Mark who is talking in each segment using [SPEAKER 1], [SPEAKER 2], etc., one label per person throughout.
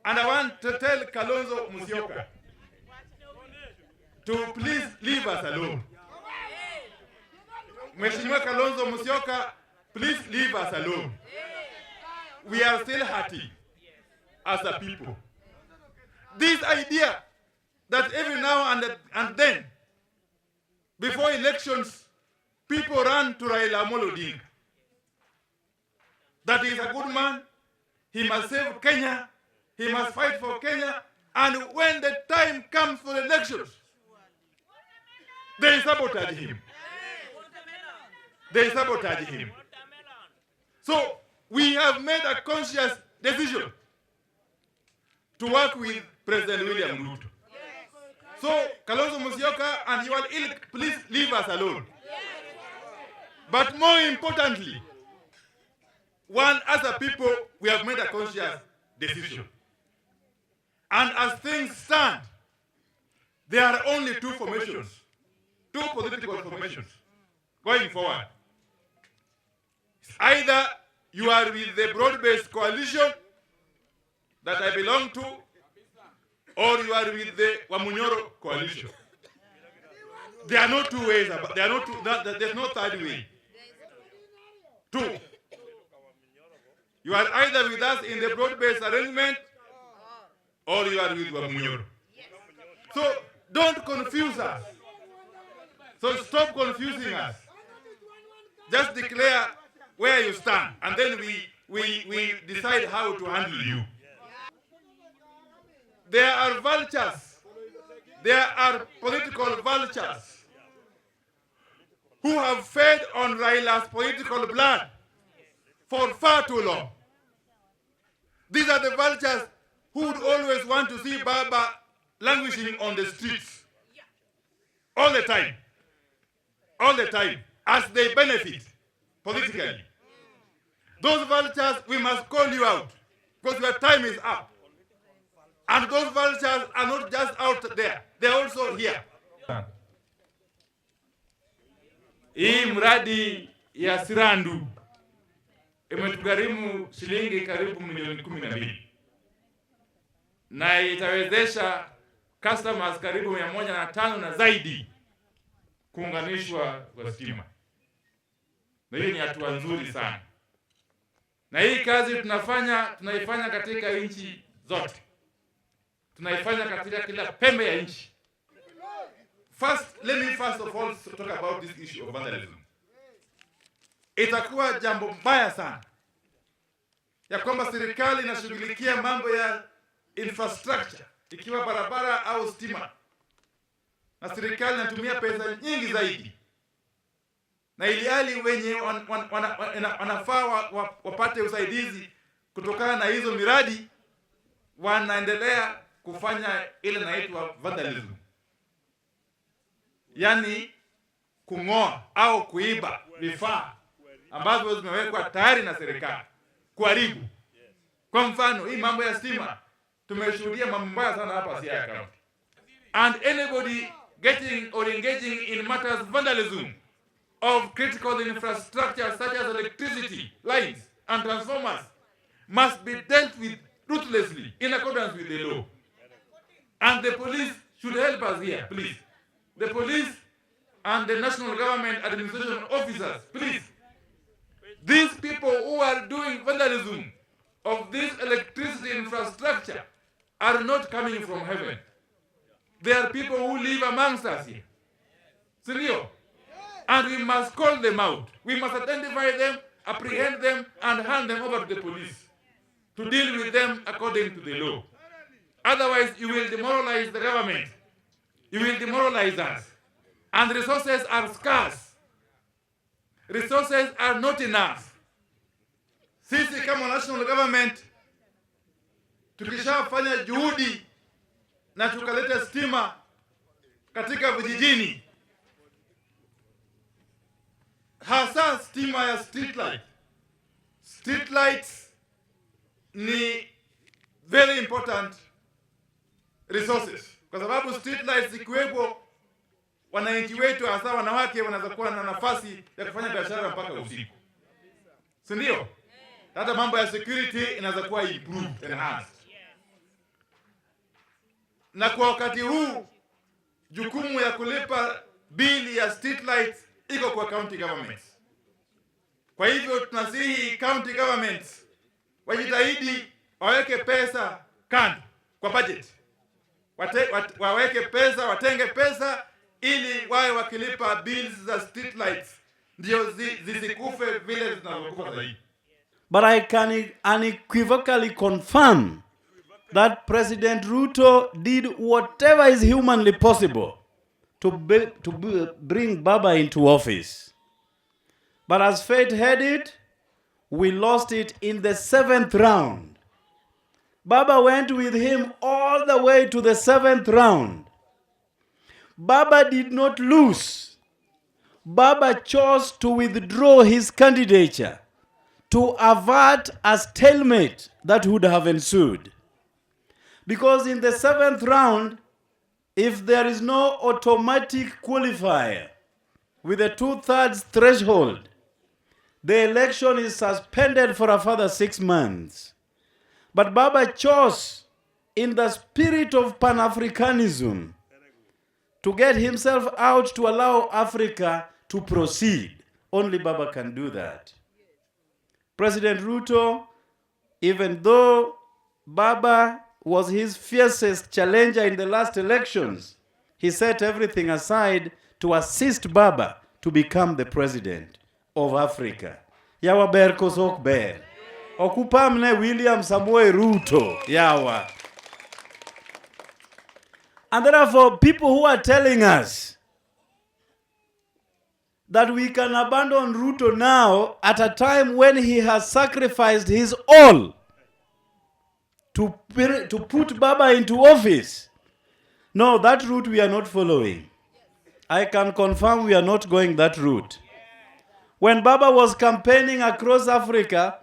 [SPEAKER 1] And I want to tell Kalonzo Musyoka to please leave us alone. Mheshimiwa Kalonzo Musyoka, please leave us alone. We are still hurting as a people. This idea that every now and then, before elections, people run to Raila Amolo Odinga. That he is a good man, he must save Kenya, he must fight for Kenya, and when the time comes for elections, they sabotage him. They sabotage him. So we have made a conscious decision to work with President William Ruto. So Kalonzo Musyoka and your ilk, please leave us alone. But more importantly, as a people, we have made a conscious decision. And as things stand, there are only two formations, two political formations going forward. Either you are with the broad-based coalition that I belong to, or you are with the Wamunyoro coalition. There are no two ways. There's no third way. Two. You are either with us in the broad-based arrangement, or you are with Wamunyoro. So don't confuse us. So stop confusing us. Just declare where you stand, and then we decide how to handle you. There are vultures. There are political vultures who have fed on Raila's political blood for far too long. These are the vultures who would always want to see Baba languishing on the streets all the time, as they benefit politically. Those vultures, we must call you out because your time is up. And those vultures are not just out there, they are also here. Hii mradi ya Sirandu imetugharimu shilingi karibu milioni 12. Na itawezesha customers karibu 105 na zaidi kuunganishwa kwa stima. Na hii ni hatua nzuri sana. Na hii kazi tunaifanya katika nchi zote. Tunaifanya katika kila pembe ya nchi. Let me first of all talk about this issue of vandalism. Itakuwa jambo mbaya sana ya kwamba serikali inashughulikia mambo ya infrastructure, ikiwa barabara au stima, na serikali inatumia pesa nyingi zaidi, na ilihali wenye wanafaa wapate usaidizi kutokana na hizo miradi wanaendelea kufanya ile inaitwa vandalism, yani kung'oa au kuiba vifaa ambavyo zimewekwa tayari na serikali, kuharibu. Kwa mfano, hii mambo ya stima tumeshuhudia mambo mbaya sana hapa Siaya County. And anybody getting or engaging in matters vandalism of critical infrastructure such as electricity lines and transformers must be dealt with ruthlessly in accordance with the law. And the police should help us here, please. The police and the national government administration officers, please. These people who are doing vandalism of this electricity infrastructure are not coming from heaven. They are people who live amongst us here. Seriously. And we must call them out. We must identify them, apprehend them, and hand them over to the police to deal with them according to the law. Otherwise, you will demoralize the government. You will demoralize us. And resources are scarce. Resources are not enough. Sisi kama national government, tukishafanya juhudi na tukaleta stima katika vijijini, hasa stima ya street light. Street lights ni very important resources, kwa sababu street lights zikiwepo, wananchi wetu hasa wanawake wanaweza kuwa na nafasi ya kufanya biashara mpaka usiku. Si ndio? Hata mambo ya security inaweza kuwa improved, enhanced. na kwa wakati huu jukumu ya kulipa bili ya street lights iko kwa county government. Kwa hivyo tunasihi county government wajitahidi waweke pesa kando kwa budget. Waweke pesa, watenge pesa ili wawe wakilipa bills za street lights ndio zisikufe vile zinazokufa zaidi.
[SPEAKER 2] But I can unequivocally confirm that President Ruto did whatever is humanly possible to bring Baba into office. But as fate had it, we lost it in the 7th round. Baba went with him all the way to the 7th round. Baba did not lose. Baba chose to withdraw his candidature to avert a stalemate that would have ensued. Because in the 7th round, if there is no automatic qualifier with a 2/3 threshold, the election is suspended for a further 6 months. But Baba chose, in the spirit of Pan-Africanism, to get himself out to allow Africa to proceed. Only Baba can do that. President Ruto, even though Baba was his fiercest challenger in the last elections, he set everything aside to assist Baba to become the president of Africa. Yawa ber kosok ber. Okupamne William Samoei Ruto. Yawa. And therefore, people who are telling us that we can abandon Ruto now at a time when he has sacrificed his all to put Baba into office. No, that route we are not following. I can confirm we are not going that route. When Baba was campaigning across Africa,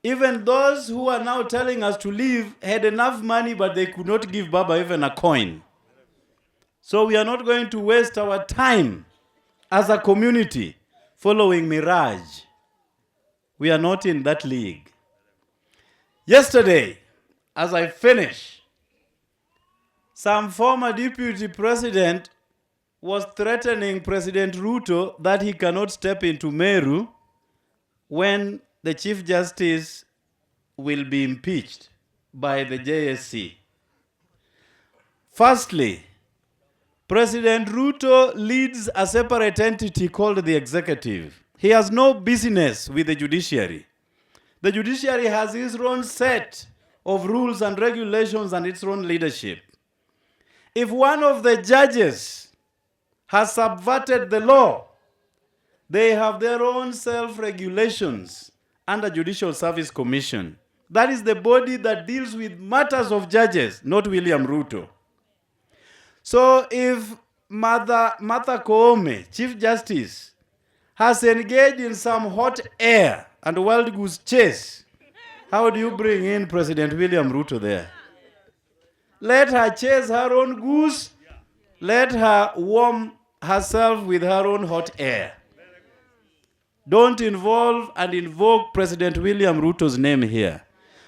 [SPEAKER 2] even those who are now telling us to leave had enough money, but they could not give Baba even a coin. So we are not going to waste our time as a community following mirage. We are not in that league. Yesterday, as I finish, some former deputy president was threatening President Ruto that he cannot step into Meru when the Chief Justice will be impeached by the JSC. Firstly, President Ruto leads a separate entity called the executive. He has no business with the judiciary. The judiciary has its own set of rules and regulations and its own leadership. If one of the judges has subverted the law, they have their own self-regulations under Judicial Service Commission. That is the body that deals with matters of judges, not William Ruto. So if Martha Koome, Chief Justice, has engaged in some hot air and wild goose chase, how do you bring in President William Ruto there? Let her chase her own goose. Let her warm herself with her own hot air. Don't involve and invoke President William Ruto's name here.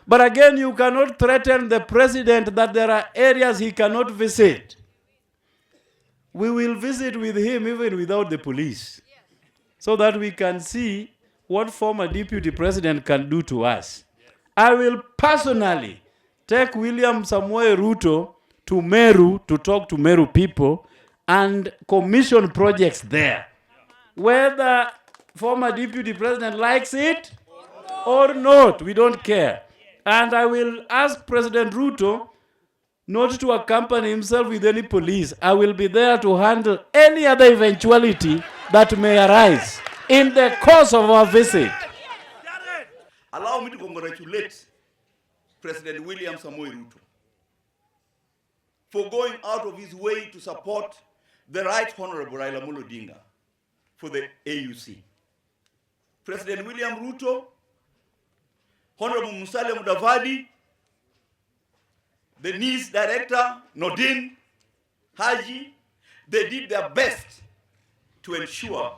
[SPEAKER 2] But again, you cannot threaten the president that there are areas he cannot visit. We will visit with him even without the police, so that we can see what former deputy president can do to us. I will personally take William Samoei Ruto to Meru to talk to Meru people and commission projects there. Whether former deputy president likes it or not, we don't care. And I will ask President Ruto not to accompany himself with any police. I will be there to handle any other eventuality that may arise in the course of our visit.
[SPEAKER 3] Allow me to congratulate President William Samoei Ruto for going out of his way to support the Right Honorable Raila Amolo Odinga for the AUC. President William Ruto, Honorable Musalia Mudavadi, the NIS Director, Nordin, Haji, they did their best to ensure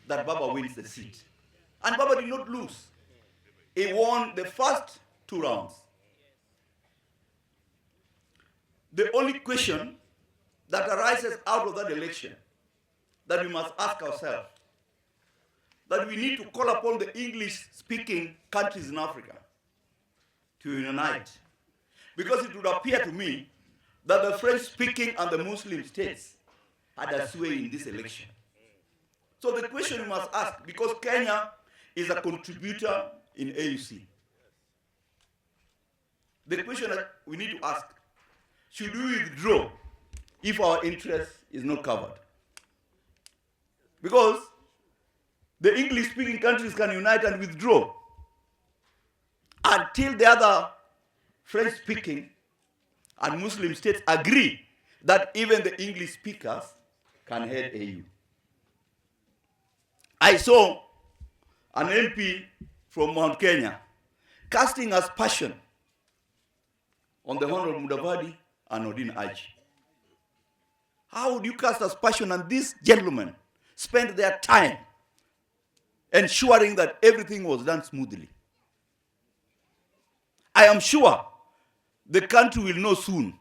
[SPEAKER 3] that Baba wins the seat. And Baba did not lose. He won the first 2 rounds. the only question that arises out of that election that we must ask ourselves, that we need to call upon the English-speaking countries in Africa to unite. Because it would appear to me that the French-speaking and the Muslim states had a sway in this election. So the question we must ask, because Kenya is a contributor in AUC, the question that we need to ask, should we withdraw if our interest is not covered? Because the English-speaking countries can unite and withdraw until the other French-speaking and Muslim states agree that even the English speakers can head AU. I saw an MP from Mount Kenya casting aspersion on the Honorable Mudavadi and Odin Aji. How would you cast aspersion on these gentlemen spend their time ensuring that everything was done smoothly? I am sure the country will know soon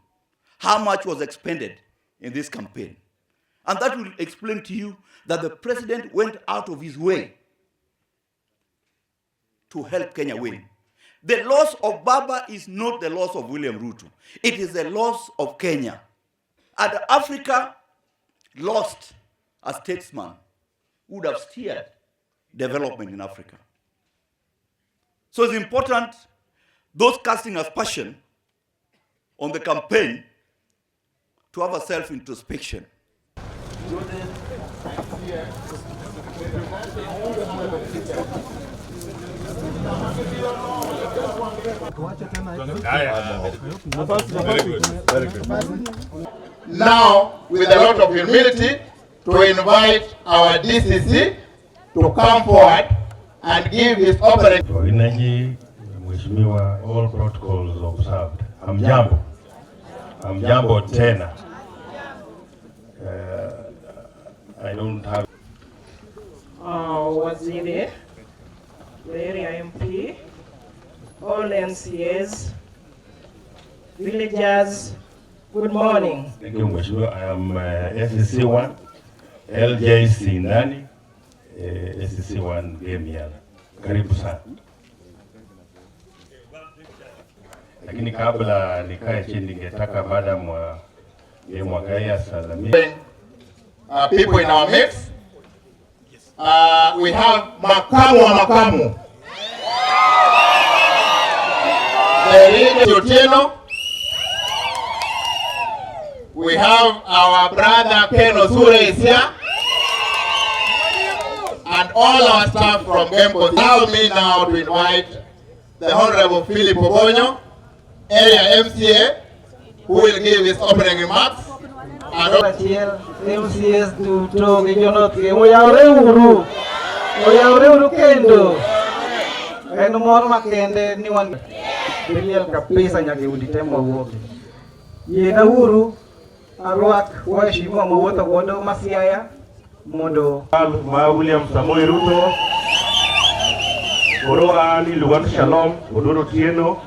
[SPEAKER 3] how much was expended in this campaign. And that will explain to you that the president went out of his way to help Kenya win. The loss of Baba is not the loss of William Ruto. It is the loss of Kenya. And Africa lost a statesman who would have steered development in Africa. So it's important, those casting aspersion on the campaign, to have a self-introspection.
[SPEAKER 4] Now, with a lot of humility, to invite our DCC to come forward and give his opening.
[SPEAKER 5] Mheshimiwa, all protocols observed. Hamjambo tena. I don't have.
[SPEAKER 6] Waziri, the area MP, all MCAs, villagers, good morning.
[SPEAKER 5] Thank you, Mheshimiwa. I am SCC1, LJC ndani, SCC1 Gemiala. Karibu sana. Lakini kabla nikae chini ningetaka Madam Wandayi asalamie.
[SPEAKER 4] People in our midst. We have Makamu wa Makamu. We have our brother Ken Osure is here. And all our staff from Gempo. Allow me now to invite the Honorable Philip Obonyo, area MCA, who will give his opening remarks. And
[SPEAKER 6] MCAs to regional kendo. And more makende ni wan bilial kapisa nyake uditemo wote. Yena huru arwak waheshimiwa mawota gondo masiaya mondo
[SPEAKER 5] William Samoei Ruto. Koroani luwan shalom odoro tieno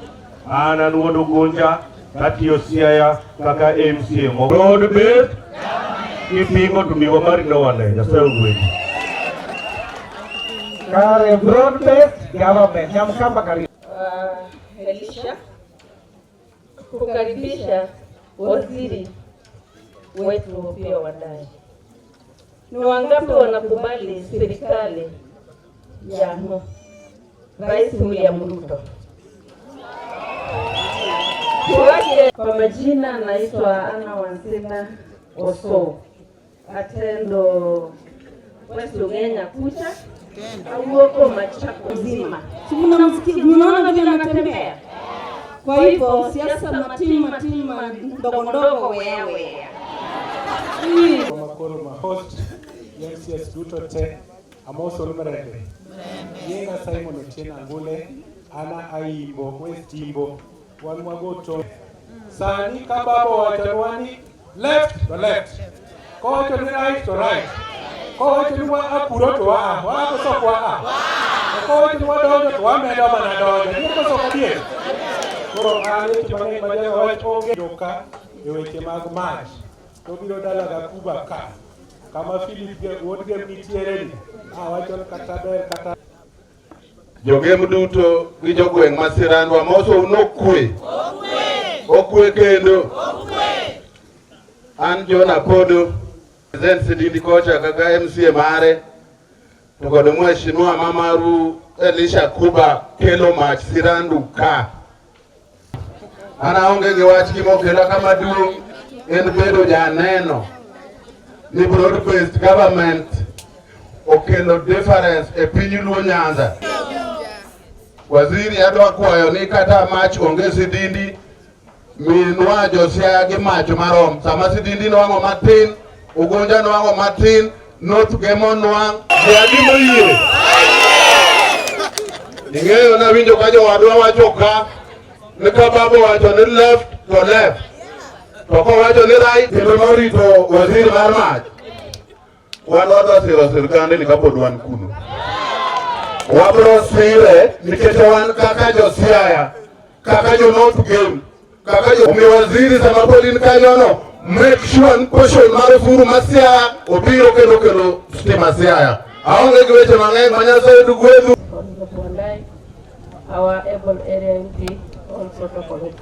[SPEAKER 5] ana nuodo gonja katio siaya kaka MCA mo road based kipingo tumiwa mari no wane nyasaye gweni
[SPEAKER 6] kare broad based government yamkamba karibu
[SPEAKER 7] Elisha kukaribisha waziri wetu pia Wandayi. Ni wangapi wanakubali serikali ya Rais William Ruto? Kwa majina naitwa Ana Wansina Oso. Atendo West Ugenya kucha. Auoko Machako mzima.
[SPEAKER 8] Mnaona vile anatembea. Kwa hivyo siasa matima ndogo ndogo wewe.
[SPEAKER 9] Makoro host MCS Ruto te amoso lumerende. Yenga Simon Otieno Angule ana aibo West Imbo wanwagoto. Sani kababo wacharwani left to left. Kocho ni right to right. Kocho ni wa apuro to wa ko sokwa kocho ni wa dojo to wa medo mana dojo. Ni ko sokwa die. Koro ali timane maja wa onge doka e weche mag mach to biro dalaga Kuba ka kama Philip wuodge nitiere ni awacho kata ber kata
[SPEAKER 4] jogem duto gi jogweng' masirandwa moso nokwe okwe kendo an Jona Podo present Sidindi kocha kaka MCA mare to kod mheshimiwa mamaru Elisha Kuba kelo mach Sirandu ka ana onge gi wach gimokela kama duong' en bedo janeno ni broad based government okelo difference e piny Luo Nyanza. Waziri adwa kwayo ni kata mach onge Sidindi minwa Josia gi mach marom sama Sidindi nwang'o matin Ugonja nwang'o matin North Gemo nwang' jadimo yie ing'eyo na winjo ka jowadwa wacho ka ni ka babo wacho ni left to left to kowacho ni right kendo norito waziri mar mach wan wadwa siro sirkande ni kapod wan kuno wabro sire nikech wan kaka Josiaya kaka jo North Game kaka jo omi waziri sama pod in kanyono make sure ni portion mar osuru ma Siaya obiro kendo stima Siaya aonge gi weche mang'eny ma Nyasaye dugwedhu.
[SPEAKER 7] Wandayi, our able area MP also talk of it.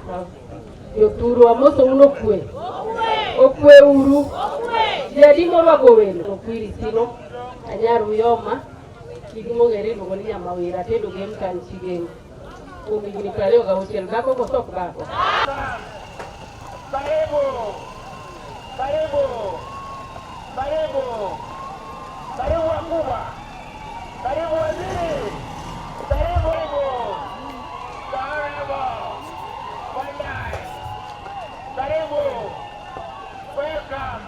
[SPEAKER 7] Yoturu amoso uno kwe. Okwe uru. Jadi morwa gowelo. Okwiri sino. Anyaru yoma. Kigimo gere lugo ni nyamawira. Tedo game kan chigeng. Umi gini kaleo ga hotel. Bako kosok bako.
[SPEAKER 6] Karibu. Karibu. Karibu. Karibu wakubwa. Karibu waziri. Karibu. Karibu. Wandayi. Karibu. Welcome.